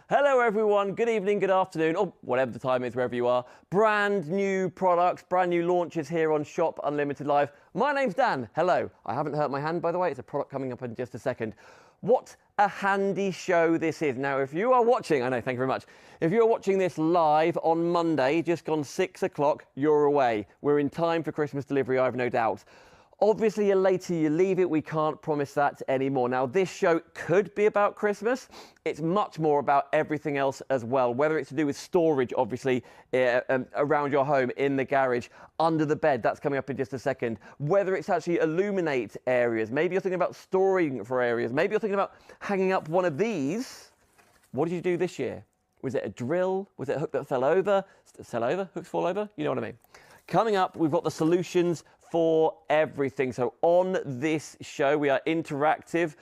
Hello everyone, good evening, good afternoon, or whatever the time is wherever you are. Brand new products, brand new launches here on Shop Unlimited Live. My name's Dan, hello. I haven't hurt my hand by the way, it's a product coming up in just a second. What a handy show this is. Now if you are watching, I know, thank you very much. If you're watching this live on Monday, just gone 6 o'clock, you're away. We're in time for Christmas delivery, I have no doubt. Obviously, the later you leave it, we can't promise that anymore. Now, this show could be about Christmas. It's much more about everything else as well, whether it's to do with storage, obviously, around your home, in the garage, under the bed. That's coming up in just a second. Whether it's actually illuminate areas. Maybe you're thinking about storing for areas. Maybe you're thinking about hanging up one of these. What did you do this year? Was it a drill? Was it a hook that fell over? Hooks fall over? You know what I mean. Coming up, we've got the solutions for everything. So on this show, we are interactive.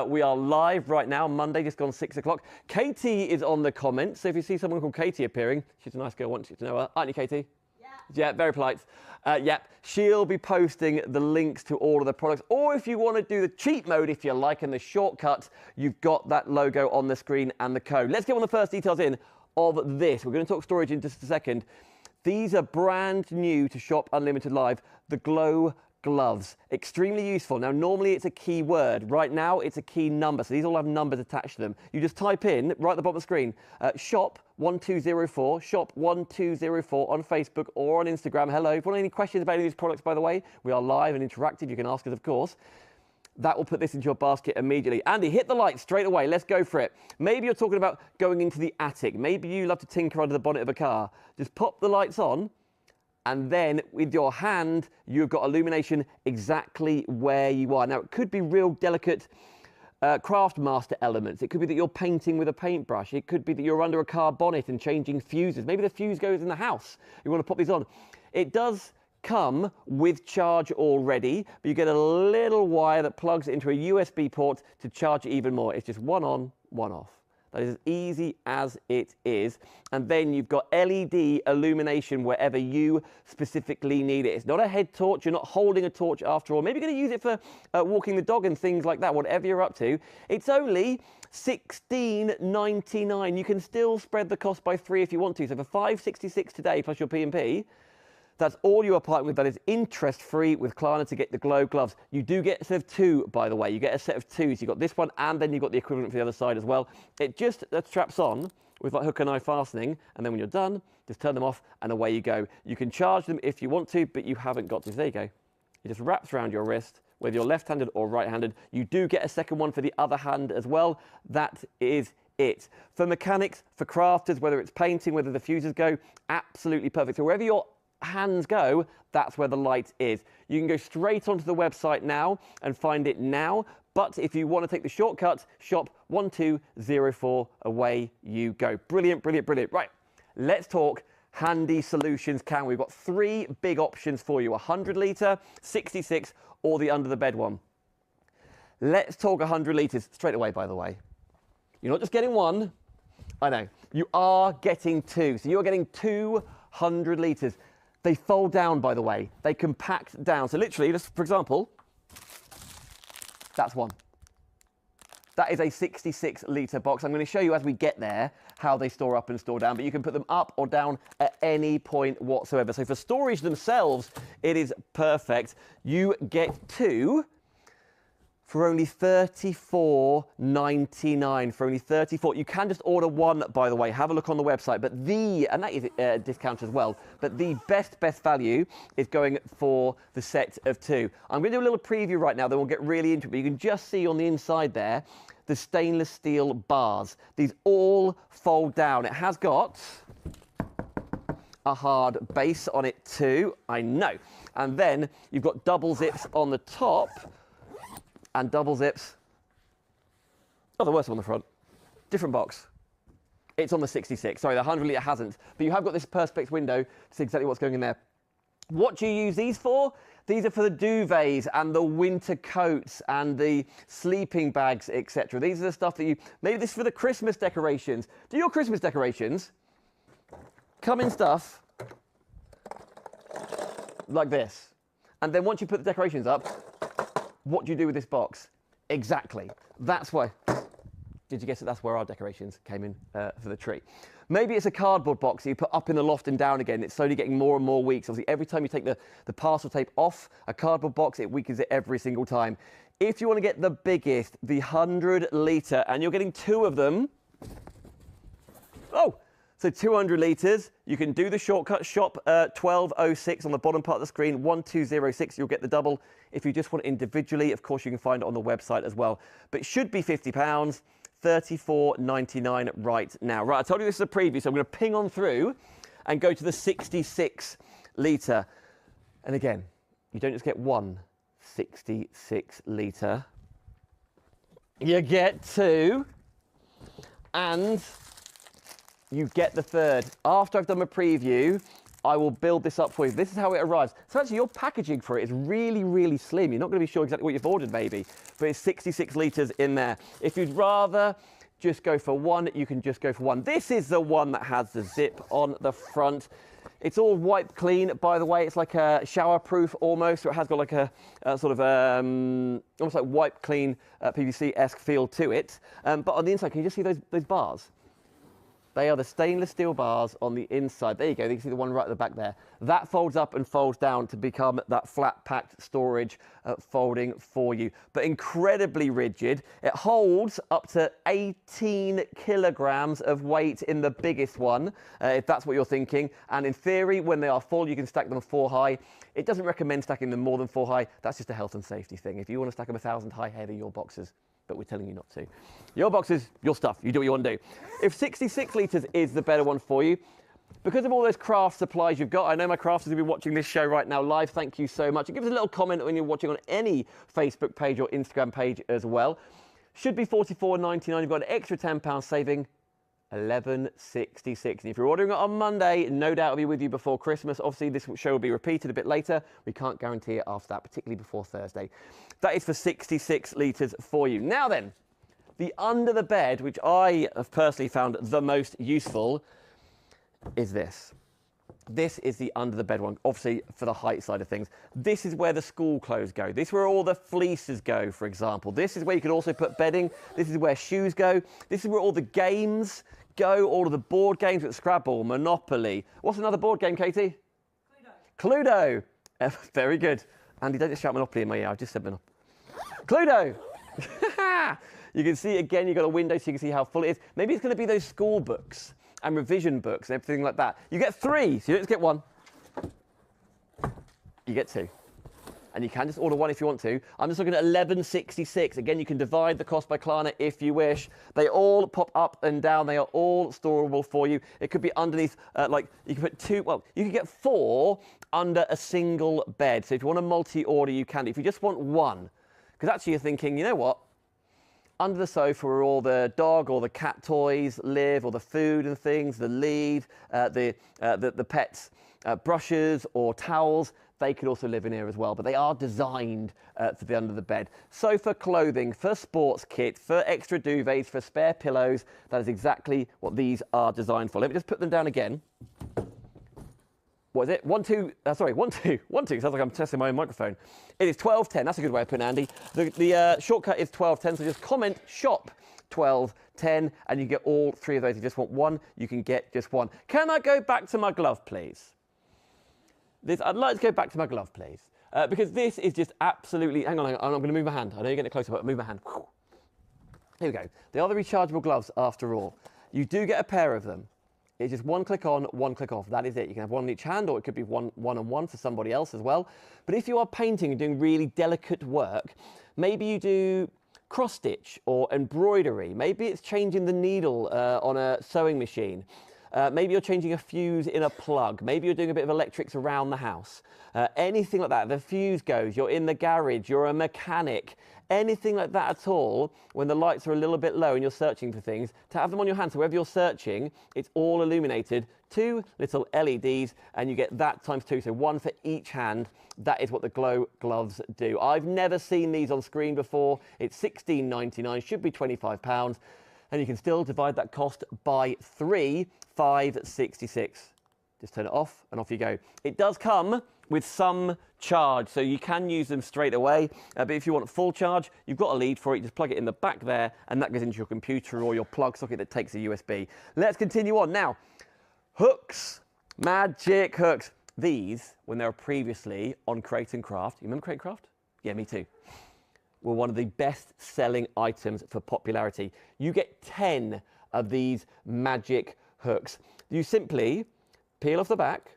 We are live right now, Monday, just gone 6 o'clock. Katie is on the comments. So if you see someone called Katie appearing, she's a nice girl, I want you to know her. Aren't you, Katie? Yeah. Yeah, very polite. Yep, she'll be posting the links to all of the products. Or if you want to do the cheat mode, if you like, and the shortcut, you've got that logo on the screen and the code. Let's get one of the first details in of this. We're going to talk storage in just a second. These are brand new to Shop Unlimited Live, the Glow Gloves. Extremely useful. Now, normally it's a key word. Right now, it's a key number. So these all have numbers attached to them. You just type in, right at the bottom of the screen, shop 1204, shop 1204 on Facebook or on Instagram. Hello. If you want any questions about any of these products, by the way, we are live and interactive. You can ask us, of course. That will put this into your basket immediately. Andy, hit the lights straight away. Let's go for it. Maybe you're talking about going into the attic. Maybe you love to tinker under the bonnet of a car. Just pop the lights on, and then with your hand, you've got illumination exactly where you are. Now, it could be real delicate craft master elements. It could be that you're painting with a paintbrush. It could be that you're under a car bonnet and changing fuses. Maybe the fuse goes in the house. You want to pop these on. It does come with charge already, but you get a little wire that plugs into a USB port to charge it even more. It's just one on, one off. That is as easy as it is. And then you've got LED illumination wherever you specifically need it. It's not a head torch. You're not holding a torch after all. Maybe you're going to use it for walking the dog and things like that, whatever you're up to. It's only $16.99. You can still spread the cost by 3 if you want to. So for $5.66 today plus your P&P, that's all you are parting with. That is interest-free with Klarna to get the Glow Gloves. You do get a set of 2, by the way. You get a set of 2. So you've got this one, and then you've got the equivalent for the other side as well. It just straps on with like hook and eye fastening, and then when you're done, just turn them off, and away you go. You can charge them if you want to, but you haven't got to. So there you go. It just wraps around your wrist, whether you're left-handed or right-handed. You do get a second one for the other hand as well. That is it. For mechanics, for crafters, whether it's painting, whether the fuses go, absolutely perfect. So wherever you're hands go, that's where the light is. You can go straight onto the website now and find it now, but if you want to take the shortcut, shop 1204, away you go. Brilliant, brilliant, brilliant. Right, let's talk handy solutions. We've got 3 big options for you: 100 litre, 66, or the under the bed one. Let's talk 100 litres straight away, by the way. You're not just getting one, I know, you are getting 2. So you're getting 200 litres. They fold down, by the way. They compact down. So literally, just for example, that's one. That is a 66-litre box. I'm going to show you as we get there how they store up and store down, but you can put them up or down at any point whatsoever. So for storage themselves, it is perfect. You get 2 for only $34.99, for only $34. You can just order 1, by the way. Have a look on the website. But and that is a discount as well. But the best value is going for the set of 2. I'm going to do a little preview right now, then we'll get really into it. But you can just see on the inside there, the stainless steel bars. These all fold down. It has got a hard base on it too, I know. And then you've got double zips on the top, and double zips. Oh, the worst one on the front. Different box. It's on the 66. Sorry, the 100 litre hasn't. But you have got this perspex window to see exactly what's going in there. What do you use these for? These are for the duvets and the winter coats and the sleeping bags, etc. These are the stuff that you... Maybe this is for the Christmas decorations. Do your Christmas decorations come in stuff like this? And then once you put the decorations up, what do you do with this box? Exactly. That's why. Do did you guess that that's where our decorations came in for the tree? Maybe it's a cardboard box that you put up in the loft and down again. It's slowly getting more and more weak. So obviously, every time you take the parcel tape off a cardboard box, it weakens it every single time. If you want to get the biggest, the 100 litre, and you're getting 2 of them. Oh, so 200 litres. You can do the shortcut, shop 1206 on the bottom part of the screen, 1206. You'll get the double. If you just want it individually, of course, you can find it on the website as well. But it should be £50. $34.99 right now. Right, I told you this is a preview, so I'm going to ping on through and go to the 66 litre. And again, you don't just get one 66 litre. You get 2, and you get the 3rd. After I've done my preview, I will build this up for you. This is how it arrives. So actually, your packaging for it is really, really slim. You're not going to be sure exactly what you've ordered, maybe, but it's 66 litres in there. If you'd rather just go for 1, you can just go for 1. This is the one that has the zip on the front. It's all wipe clean, by the way. It's like a shower proof almost, so it has got like a sort of almost like wipe clean PVC-esque feel to it. But on the inside, can you just see those bars? They are the stainless steel bars on the inside. There you go. You can see the one right at the back there. That folds up and folds down to become that flat packed storage folding for you. But incredibly rigid. It holds up to 18 kilograms of weight in the biggest one, if that's what you're thinking. And in theory, when they are full, you can stack them 4 high. It doesn't recommend stacking them more than 4 high. That's just a health and safety thing. If you want to stack them 1,000 high, hey, they're your boxes. But we're telling you not to. Your boxes, your stuff. You do what you want to do. If 66 litres is the better one for you, because of all those craft supplies you've got, I know my crafters will be watching this show right now live. Thank you so much. And give us a little comment when you're watching on any Facebook page or Instagram page as well. Should be $44.99. You've got an extra £10 saving. $11.66. And if you're ordering it on Monday, no doubt it'll be with you before Christmas. Obviously, this show will be repeated a bit later. We can't guarantee it after that, particularly before Thursday. That is for 66 litres for you. Now then, the under the bed, which I have personally found the most useful, is this. This is the under the bed one, obviously for the height side of things. This is where the school clothes go. This is where all the fleeces go, for example. This is where you can also put bedding. This is where shoes go. This is where all the games go, all of the board games with Scrabble, Monopoly. What's another board game, Katie? Cluedo. Cluedo. Very good. Andy, don't just shout Monopoly in my ear. I've just said Monopoly. Cluedo. You can see, again, you've got a window so you can see how full it is. Maybe it's going to be those school books and revision books and everything like that. You get 3, so you don't just get 1. You get 2. And you can just order 1 if you want to. I'm just looking at $11.66. Again, you can divide the cost by Klarna if you wish. They all pop up and down. They are all storable for you. It could be underneath, like, you can put 2, well, you can get 4 under a single bed. So if you want a multi-order, you can. If you just want 1, because actually you're thinking, you know what? Under the sofa where all the dog or the cat toys live, or the food and things, the lead, the pets, brushes or towels, they could also live in here as well. But they are designed to be under the bed. So for clothing, for sports kit, for extra duvets, for spare pillows, that is exactly what these are designed for. Let me just put them down again. What is it? 1, 2, sorry, 1, 2, 1, 2. Sounds like I'm testing my own microphone. It is 12.10. That's a good way of putting it, Andy. The shortcut is 12.10, so just comment shop 12.10 and you get all 3 of those. If you just want 1, you can get just 1. Can I go back to my glove, please? I'd like to go back to my glove, please. Because this is just absolutely... Hang on, I'm going to move my hand. I know you're getting it closer, but move my hand. Here we go. They are the rechargeable gloves, after all. You do get a pair of them. It's just 1 click on, 1 click off. That is it. You can have 1 in each hand, or it could be one on one for somebody else as well. But if you are painting and doing really delicate work, maybe you do cross stitch or embroidery. Maybe it's changing the needle on a sewing machine. Maybe you're changing a fuse in a plug. Maybe you're doing a bit of electrics around the house. Anything like that. The fuse goes, you're in the garage, you're a mechanic. Anything like that at all, when the lights are a little bit low and you're searching for things, to have them on your hand, so wherever you're searching, it's all illuminated. 2 little LEDs, and you get that times 2, so 1 for each hand. That is what the Glow gloves do. I've never seen these on screen before. It's $16.99, should be £25, and you can still divide that cost by 3, $5.66. Just turn it off and off you go. It does come with some charge, so you can use them straight away. But if you want full charge, you've got a lead for it. You just plug it in the back there, and that goes into your computer or your plug socket that takes a USB. Let's continue on. Now, hooks, magic hooks. These, when they were previously on Create and Craft, you remember Create and Craft? Yeah, me too. Were one of the best-selling items for popularity. You get 10 of these magic hooks. You simply peel off the back,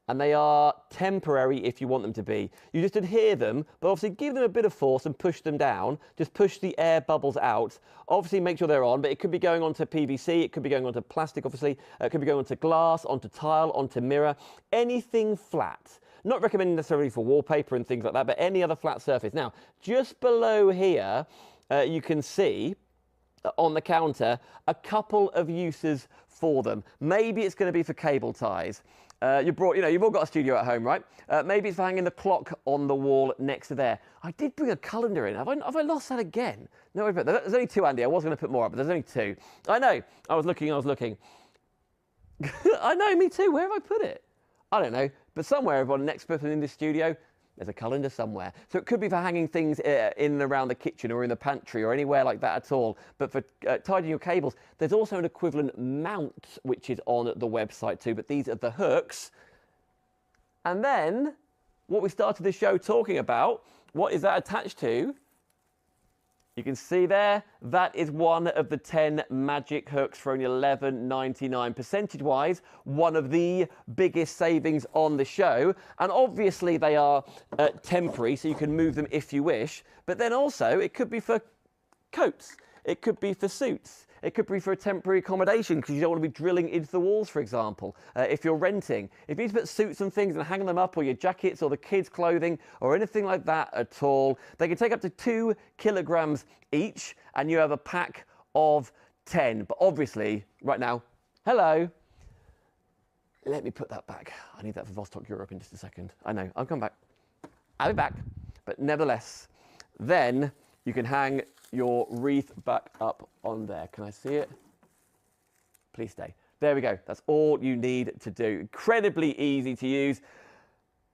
and they are temporary if you want them to be. You just adhere them, but obviously give them a bit of force and push them down. Just push the air bubbles out. Obviously make sure they're on, but it could be going onto PVC, it could be going onto plastic, obviously. It could be going onto glass, onto tile, onto mirror, anything flat. Not recommended necessarily for wallpaper and things like that, but any other flat surface. Now, just below here, you can see on the counter a couple of uses for them. Maybe it's going to be for cable ties. You've all got a studio at home, right? Maybe it's for hanging the clock on the wall next to there. I did bring a calendar in. Have I lost that again? No, there's only 2, Andy. I was going to put more up, but there's only 2. I know. I was looking. I know, me too. Where have I put it? I don't know. But somewhere, on the next person in this studio, there's a calendar somewhere. So it could be for hanging things in and around the kitchen or in the pantry or anywhere like that at all. But for tidying your cables, there's also an equivalent mount which is on the website too. But these are the hooks. And then what we started the show talking about, what is that attached to? You can see there, that is one of the 10 magic hooks for only $11.99. Percentage-wise, one of the biggest savings on the show. And obviously they are temporary, so you can move them if you wish. But then also, it could be for coats. It could be for suits. It could be for a temporary accommodation because you don't want to be drilling into the walls, for example, if you're renting. If you need to put suits and things and hang them up, or your jackets or the kids' clothing or anything like that at all, they can take up to 2 kilograms each, and you have a pack of 10. But obviously, right now, hello. Let me put that back. I need that for Vostok Europe in just a second. I know, I'll come back. I'll be back. But nevertheless, then you can hang your wreath back up on there. Can I see it? Please stay. There we go. That's all you need to do. Incredibly easy to use.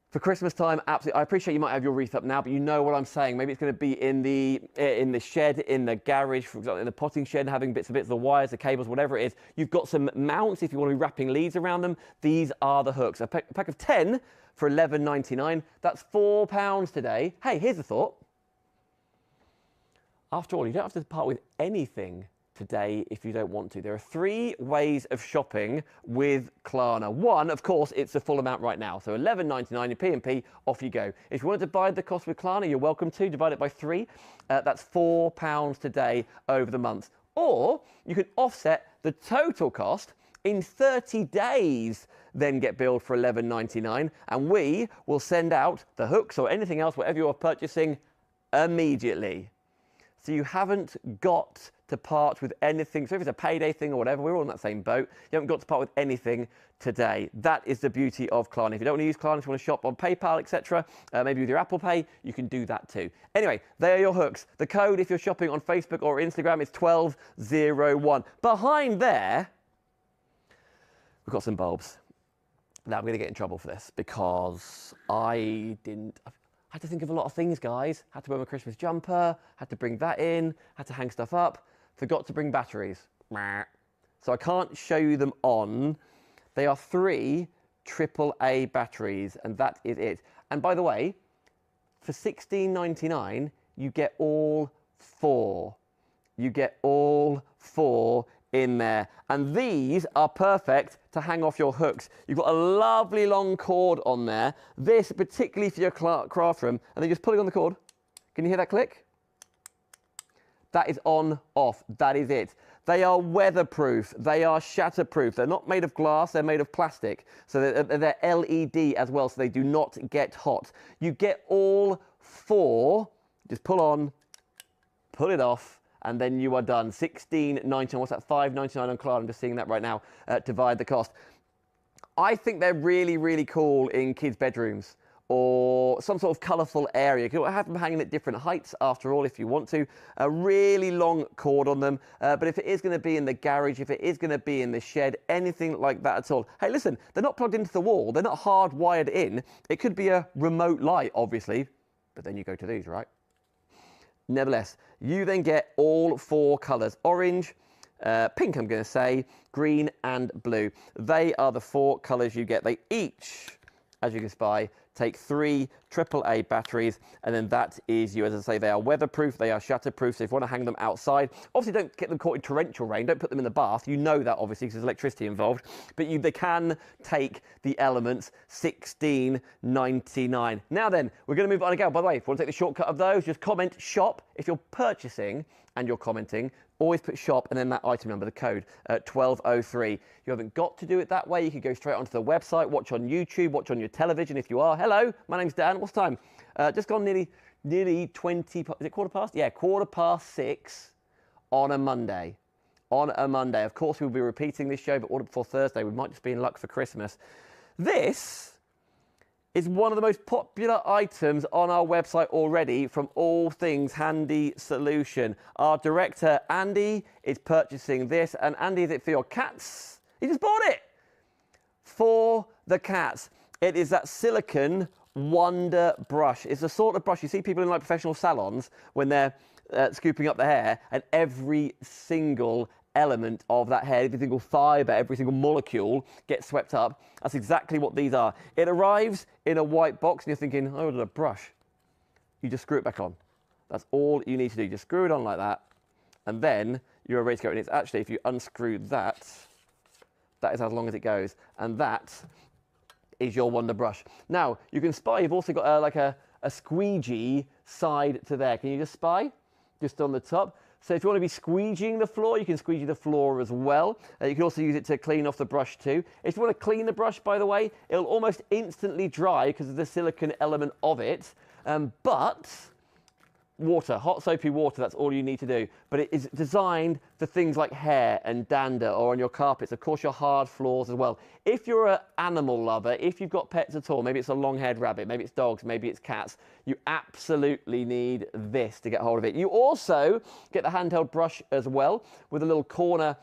For Christmas time, absolutely. I appreciate you might have your wreath up now, but you know what I'm saying. Maybe it's going to be in the shed, in the garage, for example, in the potting shed, having bits of the wires, the cables, whatever it is. You've got some mounts if you want to be wrapping leads around them. These are the hooks. A pack of 10 for $11.99. That's £4 today. Hey, here's a thought. After all, you don't have to part with anything today if you don't want to. There are 3 ways of shopping with Klarna. One, of course, it's the full amount right now. So $11.99, your P&P, off you go. If you want to divide the cost with Klarna, you're welcome to. Divide it by 3. That's £4 today over the month. Or you can offset the total cost in 30 days, then get billed for $11.99. And we will send out the hooks or anything else, whatever you are purchasing, immediately. So you haven't got to part with anything. So if it's a payday thing or whatever, we're all in that same boat. You haven't got to part with anything today. That is the beauty of Klarna. If you don't want to use Klarna, if you want to shop on PayPal, etc., maybe with your Apple Pay, you can do that too. Anyway, there are your hooks. The code, if you're shopping on Facebook or Instagram, is 1201. Behind there, we've got some bulbs. Now I'm going to get in trouble for this because I had to think of a lot of things, guys. Had to wear my Christmas jumper, had to bring that in, had to hang stuff up, forgot to bring batteries. So I can't show you them on. They are 3 AAA batteries, and that is it. And by the way, for $16.99, you get all 4. You get all 4 in there. And these are perfect to hang off your hooks. You've got a lovely long cord on there. This particularly for your craft room, and then just pulling on the cord. Can you hear that click? That is on, off. That is it. They are weatherproof. They are shatterproof. They're not made of glass. They're made of plastic. So they're LED as well, so they do not get hot. You get all 4. Just pull on, pull it off, and then you are done. $16.99. What's that? $5.99 on Klarna. I'm just seeing that right now. Divide the cost. I think they're really, really cool in kids' bedrooms or some sort of colourful area. You can have them hanging at different heights after all if you want to. A really long cord on them, but if it is going to be in the garage, if it is going to be in the shed, anything like that at all. Hey, listen, they're not plugged into the wall, they're not hardwired in. It could be a remote light, obviously, but then you go to these, right? Nevertheless, you then get all 4 colours: orange, pink, I'm going to say, green and blue. They are the 4 colours you get. They each, as you can spy, take 3 AAA batteries, and then that is you. As I say, they are weatherproof, they are shatterproof, so if you want to hang them outside, obviously don't get them caught in torrential rain, don't put them in the bath, you know that obviously because there's electricity involved, but they can take the elements. $16.99. Now then, we're going to move on again. By the way, if you want to take the shortcut of those, just comment shop. If you're purchasing and you're commenting, always put shop and then that item number, the code, 1203. You haven't got to do it that way. You can go straight onto the website, watch on YouTube, watch on your television if you are. Hello, my name's Dan. What's time? Just gone nearly 20, is it quarter past? Yeah, 6:15 on a Monday. On a Monday. Of course, we'll be repeating this show, but order before Thursday. We might just be in luck for Christmas. This is one of the most popular items on our website already from All Things Handy Solution. Our director, Andy, is purchasing this. And Andy, is it for your cats? He just bought it for the cats. It is that silicone Wonder brush. It's the sort of brush you see people in like professional salons when they're scooping up the hair, and every single element of that hair, every single fibre, every single molecule gets swept up. That's exactly what these are. It arrives in a white box and you're thinking, oh, it's a brush. You just screw it back on. That's all you need to do. Just screw it on like that and then you're ready to go. And it's actually, if you unscrew that, that is as long as it goes. And that is your Wonder brush. Now, you can spy, you've also got like a squeegee side to there. Can you just spy? Just on the top. So if you want to be squeegeeing the floor, you can squeegee the floor as well. You can also use it to clean off the brush too. If you want to clean the brush, by the way, it'll almost instantly dry because of the silicone element of it. But water, hot soapy water, that's all you need to do. But it is designed for things like hair and dander or on your carpets, of course your hard floors as well. If you're an animal lover, if you've got pets at all, maybe it's a long-haired rabbit, maybe it's dogs, maybe it's cats, you absolutely need this to get hold of it. You also get the handheld brush as well with the little corner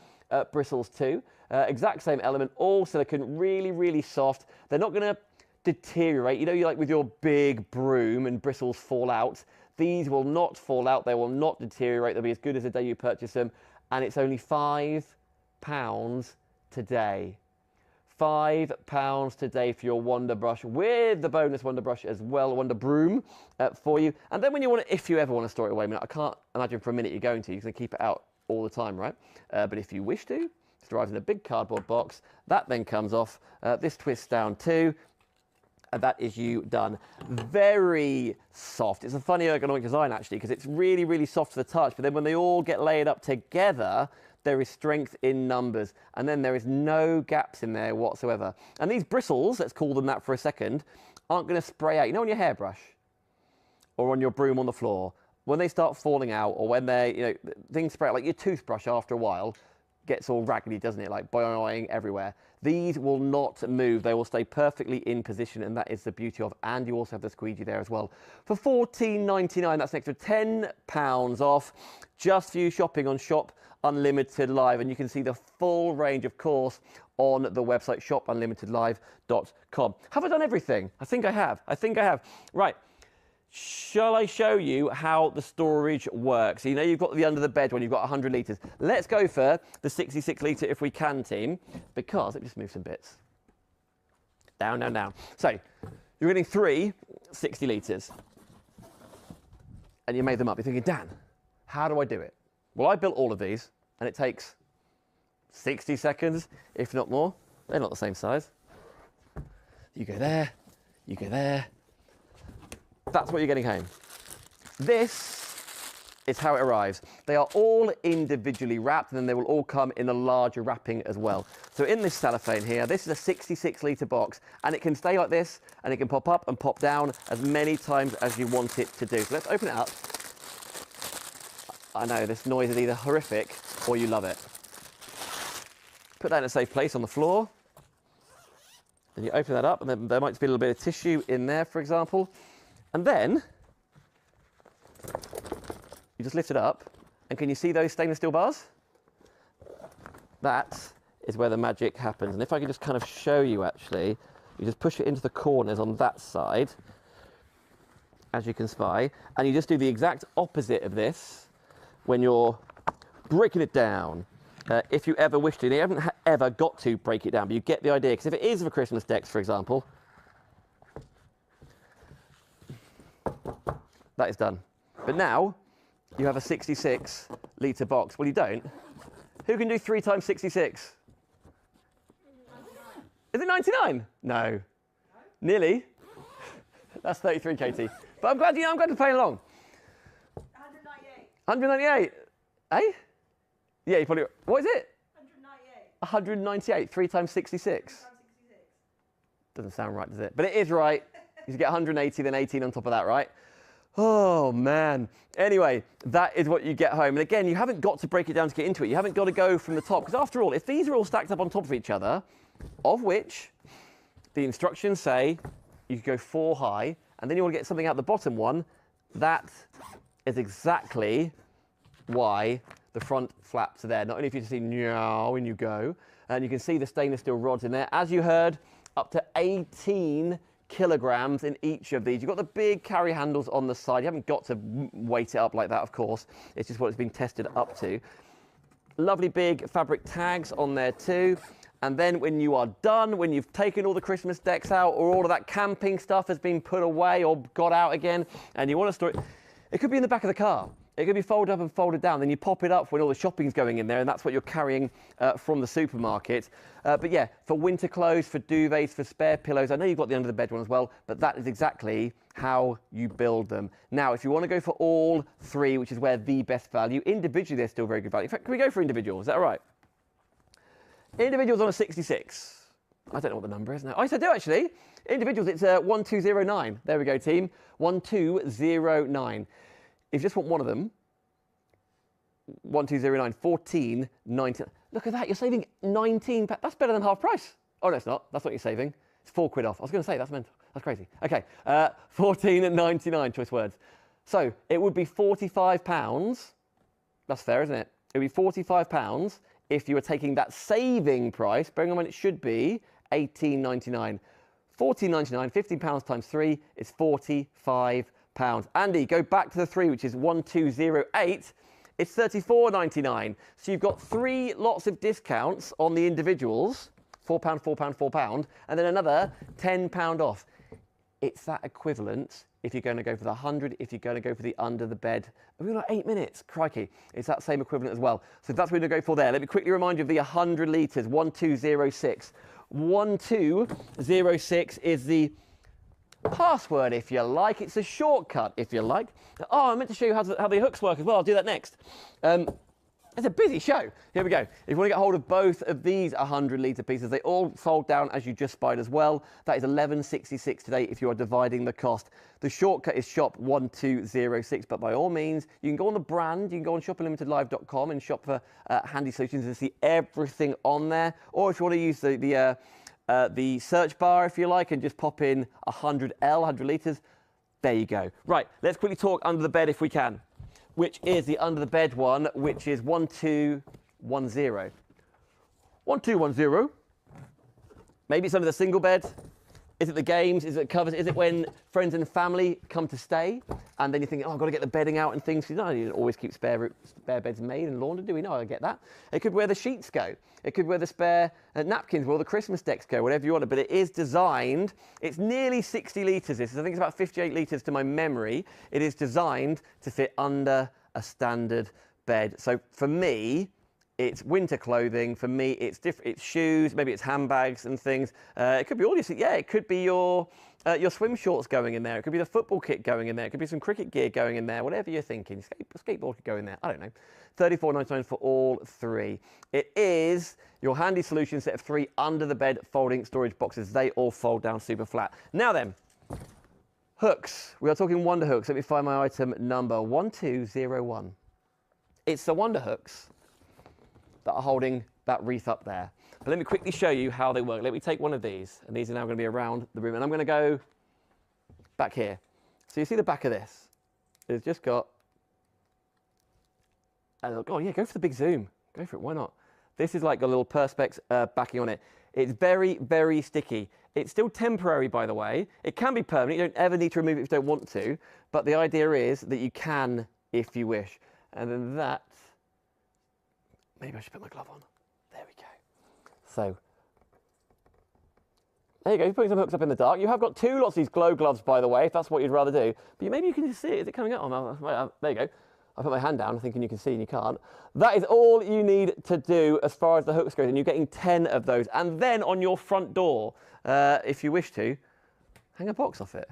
bristles too. Exact same element, all silicone, really, really soft. They're not going to deteriorate. You know, you like with your big broom and bristles fall out. These will not fall out, they will not deteriorate, they'll be as good as the day you purchase them, and it's only £5 today. £5 today for your Wonder brush with the bonus Wonder brush as well, Wonder broom for you. And then when you want to, if you ever want to store it away, I mean, I can't imagine for a minute you're going to keep it out all the time, right? But if you wish to, it arrives in a big cardboard box. That then comes off, this twists down too. And that is you done. Very soft. It's a funny ergonomic design actually, because it's really, really soft to the touch, but then when they all get layered up together, there is strength in numbers, and then there is no gaps in there whatsoever. And these bristles, let's call them that for a second, aren't going to spray out. You know, on your hairbrush or on your broom on the floor, when they start falling out, or when they, you know, things spray out, like your toothbrush after a while gets all raggedy, doesn't it? Like boing everywhere. These will not move. They will stay perfectly in position, and that is the beauty of. And you also have the squeegee there as well. For $14.99, that's an extra £10 off, just for you shopping on Shop Unlimited Live. And you can see the full range, of course, on the website, shopunlimitedlive.com. Have I done everything? I think I have. Right. Shall I show you how the storage works? You know, you've got the under the bed one, you've got 100 litres. Let's go for the 66 litre if we can, team, because let me just move some bits. Down. So, you're getting 3 60 litres, and you made them up. You're thinking, Dan, how do I do it? Well, I built all of these, and it takes 60 seconds, if not more. They're not the same size. You go there, you go there. That's what you're getting home. This is how it arrives. They are all individually wrapped, and then they will all come in a larger wrapping as well. So in this cellophane here, this is a 66 litre box, and it can stay like this, and it can pop up and pop down as many times as you want it to do. So let's open it up. I know, this noise is either horrific or you love it. Put that in a safe place on the floor. Then you open that up, and then there might be a little bit of tissue in there, for example. And then you just lift it up, and can you see those stainless steel bars? That is where the magic happens. And if I could just kind of show you, actually, you just push it into the corners on that side, as you can spy, and you just do the exact opposite of this when you're breaking it down. If you ever wish to, you haven't ever got to break it down, but you get the idea. Because if it is for Christmas decks, for example, that is done. But now you have a 66 litre box. Well, you don't. Who can do 3 times 66? 99. Is it 99? No. Nearly. That's 33, Katie. But I'm glad to play along. 198. 198. Eh? Yeah, you probably. What is it? 198. 198. 3 times 66. 3 times 66. Doesn't sound right, does it? But it is right. You get 180, then 18 on top of that, right? Oh, man. Anyway, that is what you get home. And again, you haven't got to break it down to get into it. You haven't got to go from the top. Because after all, if these are all stacked up on top of each other, of which the instructions say you could go 4 high, and then you want to get something out the bottom one, that is exactly why the front flaps are there. Not only if you see meow when you go, and you can see the stainless steel rods in there. As you heard, up to 18 kilograms in each of these. You've got the big carry handles on the side. You haven't got to weight it up like that, of course. It's just what it's been tested up to. Lovely big fabric tags on there too. And then when you are done, when you've taken all the Christmas decks out, or all of that camping stuff has been put away or got out again, and you want to store it, it could be in the back of the car. It could be folded up and folded down. Then you pop it up when all the shopping's going in there, and that's what you're carrying from the supermarket. But yeah, for winter clothes, for duvets, for spare pillows. I know you've got the under the bed one as well, but that is exactly how you build them. Now, if you want to go for all 3, which is where the best value, individually they're still very good value. In fact, can we go for individual? Is that all right? Individuals on a 66. I don't know what the number is now. Oh, yes, I do actually. Individuals, it's 1209. There we go, team. 1209. If you just want one of them, 1209, 14.90. Look at that, you're saving 19. That's better than half price. Oh, no, it's not. That's not you're saving. It's 4 quid off. I was going to say, that's mental. That's crazy. Okay, 14.99, choice words. So it would be £45. That's fair, isn't it? It would be £45 if you were taking that saving price, bearing in mind it should be £18.99. £14.99, £15 times 3 is £45. Andy, go back to the 3, which is 1208. It's £34.99. So you've got 3 lots of discounts on the individuals, £4, £4, £4, and then another £10 off. It's that equivalent if you're going to go for the 100, if you're going to go for the under the bed. We've got 8 minutes, crikey. It's that same equivalent as well. So that's what we're going to go for there. Let me quickly remind you of the 100 litres, 1206. 1206 is the password, if you like. It's a shortcut, if you like. Oh, I meant to show you how the hooks work as well. I'll do that next. It's a busy show. Here we go. If you want to get hold of both of these 100 litre pieces, they all fold down as you just spied as well. That is $11.66 today if you are dividing the cost. The shortcut is shop 1206, but by all means, you can go on the brand, you can go on shopunlimitedlive.com and shop for Handy Solutions and see everything on there. Or if you want to use the search bar, if you like, and just pop in 100L, 100 litres, there you go. Right, let's quickly talk under the bed if we can, which is the under the bed one, which is 1210. 1210. Maybe it's under the single bed. Is it the games? Is it covers? Is it when friends and family come to stay? And then you think, oh, I've got to get the bedding out and things. You know, you don't always keep spare beds made and laundered, do we? No, I get that. It could where the sheets go. It could where the spare napkins, where all the Christmas decks go, whatever you want. But it is designed, it's nearly 60 litres. I think it's about 58 litres to my memory. It is designed to fit under a standard bed. So for me, it's winter clothing. For me, it's different. It's shoes, maybe it's handbags and things. It could be all your, yeah, it could be your swim shorts going in there. It could be the football kit going in there. It could be some cricket gear going in there. Whatever you're thinking, skateboard could go in there. I don't know. $34.99 for all 3. It is your Handy Solution set of 3 under the bed folding storage boxes. They all fold down super flat. Now then, hooks. We are talking Wonder hooks. Let me find my item number 1201. It's the Wonder hooks that are holding that wreath up there. But let me quickly show you how they work. Let me take one of these, and these are now going to be around the room. And I'm going to go back here. So you see the back of this? It's just got a little, oh yeah, go for the big zoom. Go for it, why not? This is like a little Perspex backing on it. It's very, very sticky. It's still temporary, by the way. It can be permanent. You don't ever need to remove it if you don't want to. But the idea is that you can if you wish. And then that, maybe I should put my glove on. There we go. So, there you go. You're putting some hooks up in the dark. You have got two lots of these glow gloves, by the way, if that's what you'd rather do. But maybe you can just see it. Is it coming up? Oh, there you go. I put my hand down thinking you can see and you can't. That is all you need to do as far as the hooks go, and you're getting 10 of those. And then on your front door, if you wish to, hang a box off it.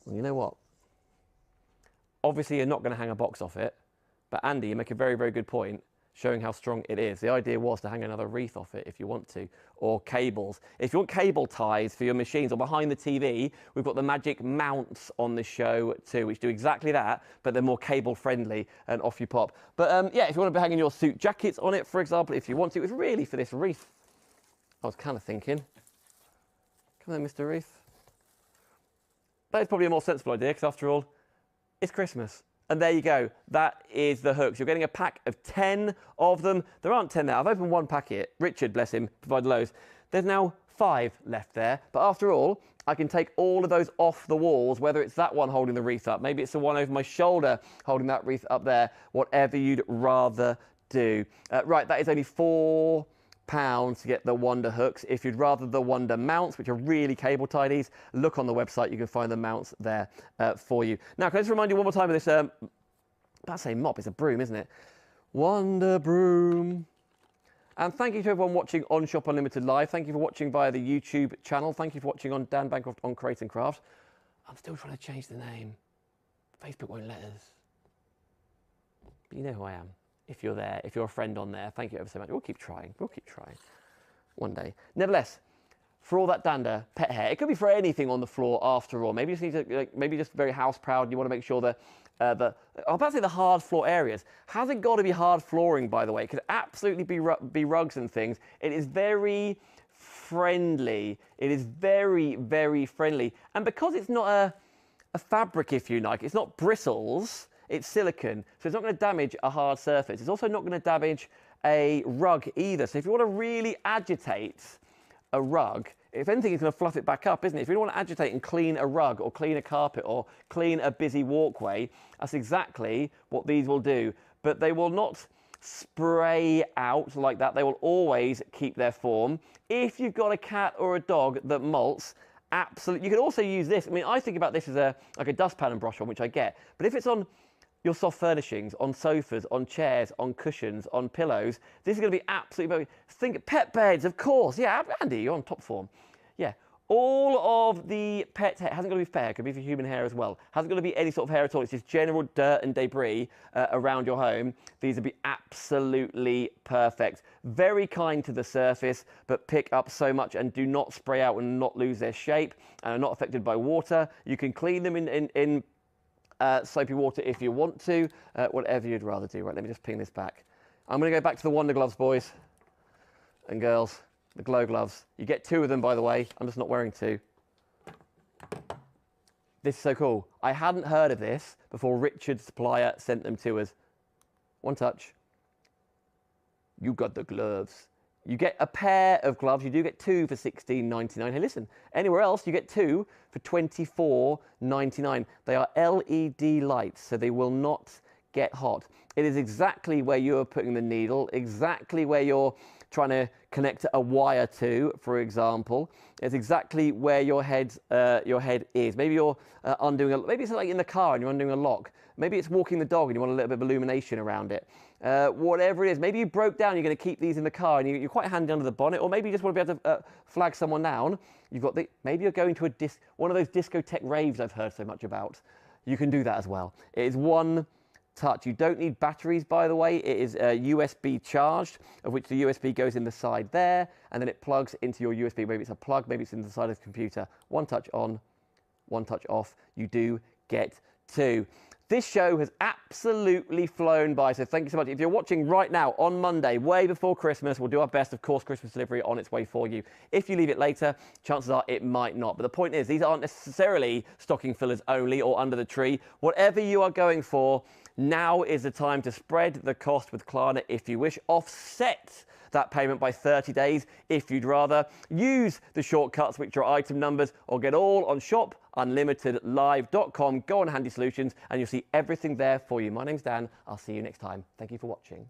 Well, you know what? Obviously, you're not going to hang a box off it, but Andy, you make a very, very good point, showing how strong it is. The idea was to hang another wreath off it if you want to, or cables. If you want cable ties for your machines or behind the TV, we've got the magic mounts on the show too, which do exactly that, but they're more cable friendly, and off you pop. But yeah, if you want to be hanging your suit jackets on it, for example, if you want to, it's really for this wreath. I was kind of thinking, come on, Mr. Wreath. That is probably a more sensible idea, because after all, it's Christmas. And there you go. That is the hooks. You're getting a pack of 10 of them. There aren't 10 now. I've opened one packet. Richard, bless him, provided loads. There's now 5 left there. But after all, I can take all of those off the walls, whether it's that one holding the wreath up, maybe it's the one over my shoulder holding that wreath up there, whatever you'd rather do. Right, that is only £4 to get the Wonder hooks. If you'd rather the Wonder mounts, which are really cable tidies, look on the website. You can find the mounts there for you. Now, can I just remind you one more time of this, that's a mop, it's a broom, isn't it? Wonder broom. And thank you to everyone watching on Shop Unlimited Live. Thank you for watching via the YouTube channel. Thank you for watching on Dan Bancroft on Create and Craft. I'm still trying to change the name. Facebook won't let us. But you know who I am. If you're there, if you're a friend on there, thank you ever so much. We'll keep trying. We'll keep trying. One day. Nevertheless, for all that dander, pet hair, it could be for anything on the floor after all. Maybe you just need to, like, maybe just very house proud. You want to make sure that I'm about to say the hard floor areas. Hasn't got to be hard flooring, by the way. It could absolutely be rugs and things. It is very friendly. It is very, very friendly. And because it's not a fabric, if you like, it's not bristles. It's silicone, so it's not going to damage a hard surface. It's also not going to damage a rug either. So if you want to really agitate a rug, if anything, it's going to fluff it back up, isn't it? If you don't want to agitate and clean a rug or clean a carpet or clean a busy walkway, that's exactly what these will do. But they will not spray out like that. They will always keep their form. If you've got a cat or a dog that molts, absolutely. You can also use this. I mean, I think about this as like a dustpan and brush on, which I get. But if it's on your soft furnishings, on sofas, on chairs, on cushions, on pillows, this is going to be absolutely... Think pet beds, of course. Yeah, Andy, you're on top form. Yeah, all of the pet hair, hasn't got to be fair, it could be for human hair as well. Hasn't got to be any sort of hair at all. It's just general dirt and debris around your home. These would be absolutely perfect. Very kind to the surface, but pick up so much and do not spray out and not lose their shape and are not affected by water. You can clean them in soapy water if you want to, whatever you'd rather do. Right, let me just ping this back. I'm going to go back to the Wonder gloves, boys and girls, the glow gloves. You get 2 of them, by the way. I'm just not wearing 2. This is so cool. I hadn't heard of this before Richard's supplier sent them to us. One touch. You got the gloves. You get a pair of gloves. You do get 2 for $16.99. Hey, listen, anywhere else you get 2 for $24.99. They are LED lights, so they will not get hot. It is exactly where you're putting the needle, exactly where you're trying to connect a wire to, for example. It's exactly where your head is. Maybe you're undoing maybe it's like in the car and you're undoing a lock. Maybe it's walking the dog and you want a little bit of illumination around it. Whatever it is, maybe you broke down, you're going to keep these in the car and you're quite handy under the bonnet, or maybe you just want to be able to flag someone down. You've got maybe you're going to one of those discotheque raves I've heard so much about. You can do that as well. It is one touch. You don't need batteries, by the way. It is USB charged, of which the USB goes in the side there, and then it plugs into your USB. Maybe it's a plug, maybe it's in the side of the computer. One touch on, one touch off. You do get 2. This show has absolutely flown by, so thank you so much. If you're watching right now on Monday, way before Christmas, we'll do our best, of course, Christmas delivery on its way for you. If you leave it later, chances are it might not. But the point is, these aren't necessarily stocking fillers only or under the tree. Whatever you are going for, now is the time to spread the cost with Klarna if you wish. Offset that payment by 30 days if you'd rather. Use the shortcuts, which are item numbers, or get all on shopunlimitedlive.com. Go on Handy Solutions and you'll see everything there for you. My name's Dan. I'll see you next time. Thank you for watching.